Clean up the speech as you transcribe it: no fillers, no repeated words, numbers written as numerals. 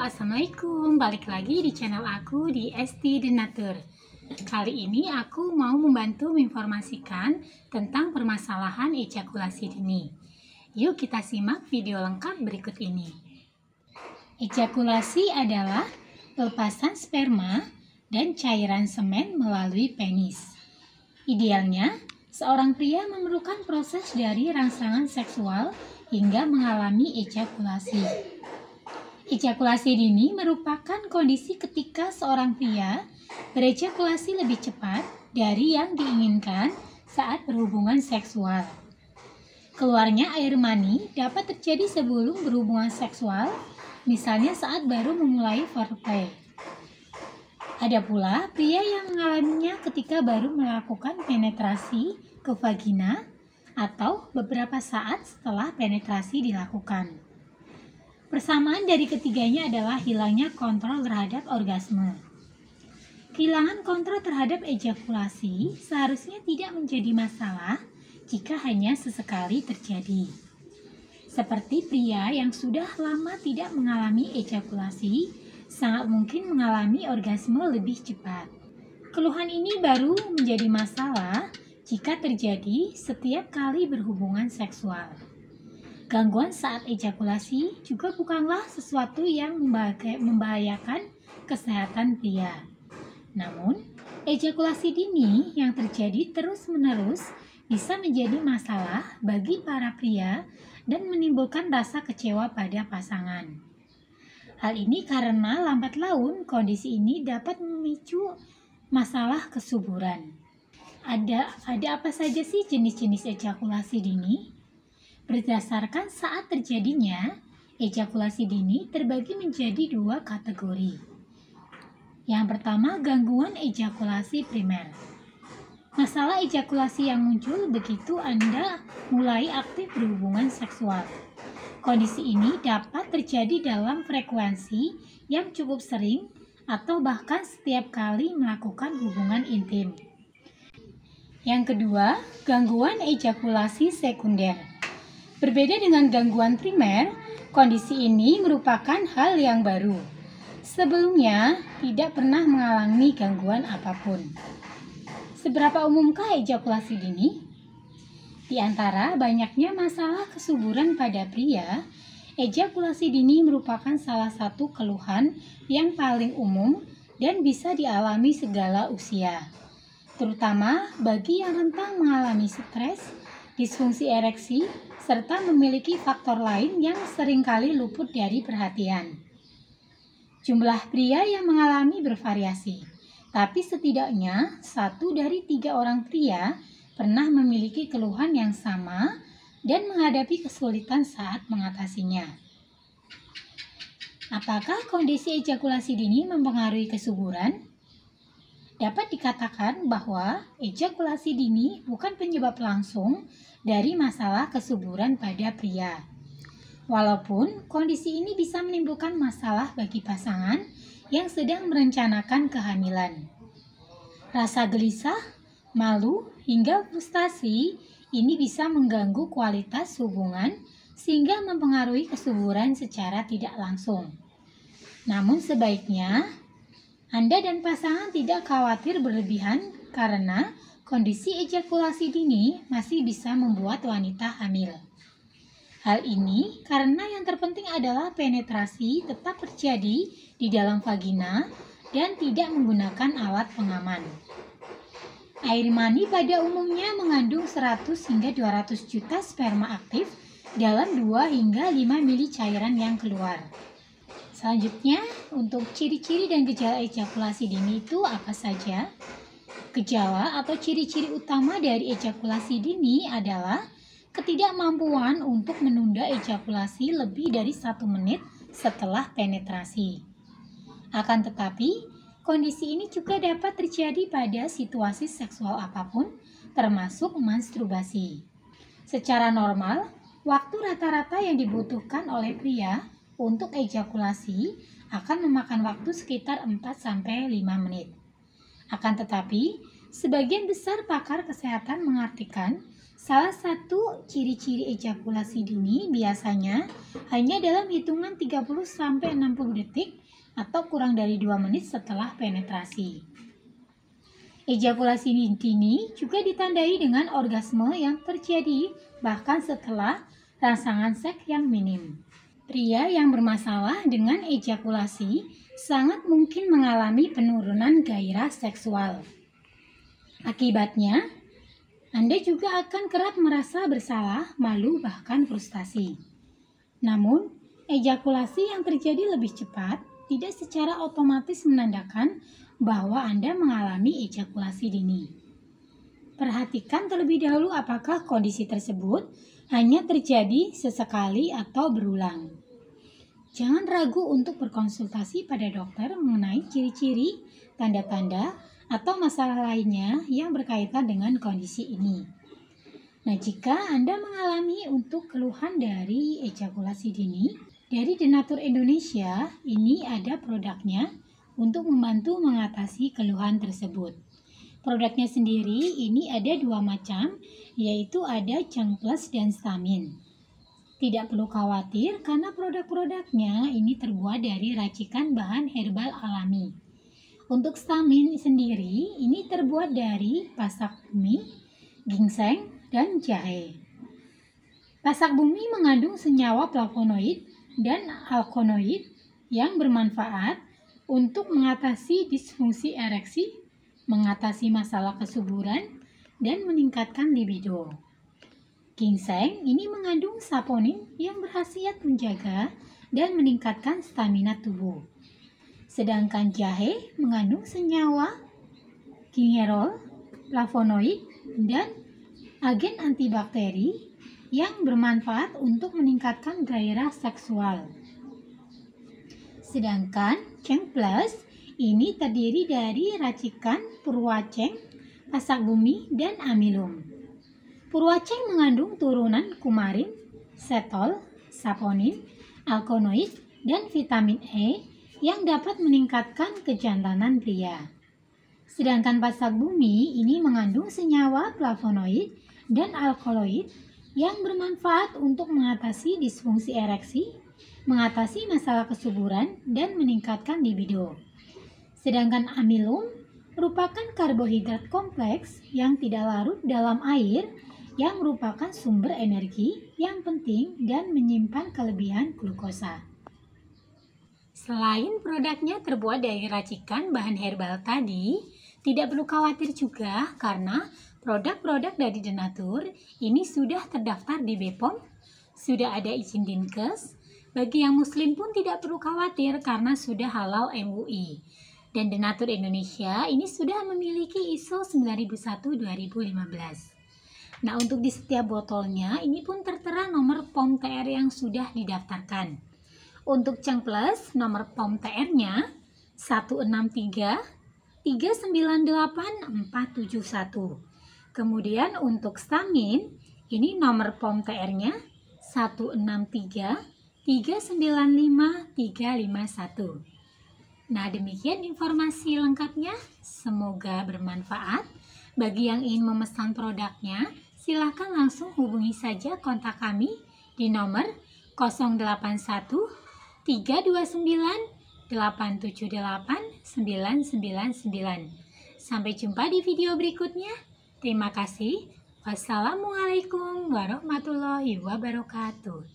Assalamualaikum. Balik lagi di channel aku di ST Denatur. Kali ini aku mau membantu menginformasikan tentang permasalahan ejakulasi dini. Yuk kita simak video lengkap berikut ini. Ejakulasi adalah pelepasan sperma dan cairan semen melalui penis. Idealnya, seorang pria memerlukan proses dari rangsangan seksual hingga mengalami ejakulasi. Ejakulasi dini merupakan kondisi ketika seorang pria berejakulasi lebih cepat dari yang diinginkan saat berhubungan seksual. Keluarnya air mani dapat terjadi sebelum berhubungan seksual, misalnya saat baru memulai foreplay. Ada pula pria yang mengalaminya ketika baru melakukan penetrasi ke vagina atau beberapa saat setelah penetrasi dilakukan. Persamaan dari ketiganya adalah hilangnya kontrol terhadap orgasme. Kehilangan kontrol terhadap ejakulasi seharusnya tidak menjadi masalah jika hanya sesekali terjadi. Seperti pria yang sudah lama tidak mengalami ejakulasi, sangat mungkin mengalami orgasme lebih cepat. Keluhan ini baru menjadi masalah jika terjadi setiap kali berhubungan seksual. Gangguan saat ejakulasi juga bukanlah sesuatu yang membahayakan kesehatan pria. Namun, ejakulasi dini yang terjadi terus-menerus bisa menjadi masalah bagi para pria dan menimbulkan rasa kecewa pada pasangan. Hal ini karena lambat laun kondisi ini dapat memicu masalah kesuburan. Ada apa saja sih jenis-jenis ejakulasi dini? Berdasarkan saat terjadinya, ejakulasi dini terbagi menjadi dua kategori. Yang pertama, gangguan ejakulasi primer. Masalah ejakulasi yang muncul begitu Anda mulai aktif berhubungan seksual. Kondisi ini dapat terjadi dalam frekuensi yang cukup sering atau bahkan setiap kali melakukan hubungan intim. Yang kedua, gangguan ejakulasi sekunder. Berbeda dengan gangguan primer, kondisi ini merupakan hal yang baru. Sebelumnya, tidak pernah mengalami gangguan apapun. Seberapa umumkah ejakulasi dini? Di antara banyaknya masalah kesuburan pada pria, ejakulasi dini merupakan salah satu keluhan yang paling umum dan bisa dialami segala usia, terutama bagi yang rentan mengalami stres, disfungsi ereksi, serta memiliki faktor lain yang seringkali luput dari perhatian. Jumlah pria yang mengalami bervariasi, tapi setidaknya 1 dari 3 orang pria pernah memiliki keluhan yang sama dan menghadapi kesulitan saat mengatasinya. Apakah kondisi ejakulasi dini mempengaruhi kesuburan? Dapat dikatakan bahwa ejakulasi dini bukan penyebab langsung dari masalah kesuburan pada pria. Walaupun kondisi ini bisa menimbulkan masalah bagi pasangan yang sedang merencanakan kehamilan. Rasa gelisah, malu, hingga frustasi ini bisa mengganggu kualitas hubungan sehingga mempengaruhi kesuburan secara tidak langsung. Namun sebaiknya Anda dan pasangan tidak khawatir berlebihan karena kondisi ejakulasi dini masih bisa membuat wanita hamil. Hal ini karena yang terpenting adalah penetrasi tetap terjadi di dalam vagina dan tidak menggunakan alat pengaman. Air mani pada umumnya mengandung 100 hingga 200 juta sperma aktif dalam 2 hingga 5 mili cairan yang keluar. Selanjutnya, untuk ciri-ciri dan gejala ejakulasi dini itu apa saja? Gejala atau ciri-ciri utama dari ejakulasi dini adalah ketidakmampuan untuk menunda ejakulasi lebih dari 1 menit setelah penetrasi. Akan tetapi, kondisi ini juga dapat terjadi pada situasi seksual apapun, termasuk menstruasi. Secara normal, waktu rata-rata yang dibutuhkan oleh pria untuk ejakulasi akan memakan waktu sekitar 4-5 menit. Akan tetapi, sebagian besar pakar kesehatan mengartikan Salah satu ciri-ciri ejakulasi dini biasanya hanya dalam hitungan 30-60 detik atau kurang dari 2 menit setelah penetrasi. Ejakulasi dini juga ditandai dengan orgasme yang terjadi bahkan setelah rangsangan seks yang minim. Pria yang bermasalah dengan ejakulasi sangat mungkin mengalami penurunan gairah seksual. Akibatnya, Anda juga akan kerap merasa bersalah, malu, bahkan frustasi. Namun, ejakulasi yang terjadi lebih cepat tidak secara otomatis menandakan bahwa Anda mengalami ejakulasi dini. Perhatikan terlebih dahulu apakah kondisi tersebut hanya terjadi sesekali atau berulang. Jangan ragu untuk berkonsultasi pada dokter mengenai ciri-ciri, tanda-tanda, atau masalah lainnya yang berkaitan dengan kondisi ini. Nah, jika Anda mengalami untuk keluhan dari ejakulasi dini, dari Denatur Indonesia ini ada produknya untuk membantu mengatasi keluhan tersebut. Produknya sendiri ini ada 2 macam, yaitu ada Ceng Plus dan Stamin. Tidak perlu khawatir karena produk-produknya ini terbuat dari racikan bahan herbal alami. Untuk Stamin sendiri ini terbuat dari pasak bumi, ginseng, dan jahe. Pasak bumi mengandung senyawa flavonoid dan alkaloid yang bermanfaat untuk mengatasi disfungsi ereksi, mengatasi masalah kesuburan, dan meningkatkan libido. Ginseng ini mengandung saponin yang berkhasiat menjaga dan meningkatkan stamina tubuh. Sedangkan jahe mengandung senyawa gingerol, flavonoid, dan agen antibakteri yang bermanfaat untuk meningkatkan gairah seksual. Sedangkan Ceng Plus ini terdiri dari racikan purwaceng, pasak bumi, dan amilum. Purwaceng mengandung turunan kumarin, setol, saponin, alkaloid, dan vitamin E yang dapat meningkatkan kejantanan pria. Sedangkan pasak bumi ini mengandung senyawa flavonoid dan alkaloid yang bermanfaat untuk mengatasi disfungsi ereksi, mengatasi masalah kesuburan, dan meningkatkan libido. Sedangkan amilum merupakan karbohidrat kompleks yang tidak larut dalam air yang merupakan sumber energi yang penting dan menyimpan kelebihan glukosa. Selain produknya terbuat dari racikan bahan herbal tadi, tidak perlu khawatir juga karena produk-produk dari Denatur ini sudah terdaftar di BPOM, sudah ada izin Dinkes. Bagi yang muslim pun tidak perlu khawatir karena sudah halal MUI. Dan Denatur Indonesia ini sudah memiliki ISO 9001-2015. Nah, untuk di setiap botolnya ini pun tertera nomor POM TR yang sudah didaftarkan. Untuk Ceng Plus, nomor POM TR-nya 163 398 471. Kemudian untuk Stamin, ini nomor POM TR-nya 163 395 351. Nah, demikian informasi lengkapnya. Semoga bermanfaat. Bagi yang ingin memesan produknya, silakan langsung hubungi saja kontak kami di nomor 081 329 878 999. Sampai jumpa di video berikutnya. Terima kasih. Wassalamualaikum warahmatullahi wabarakatuh.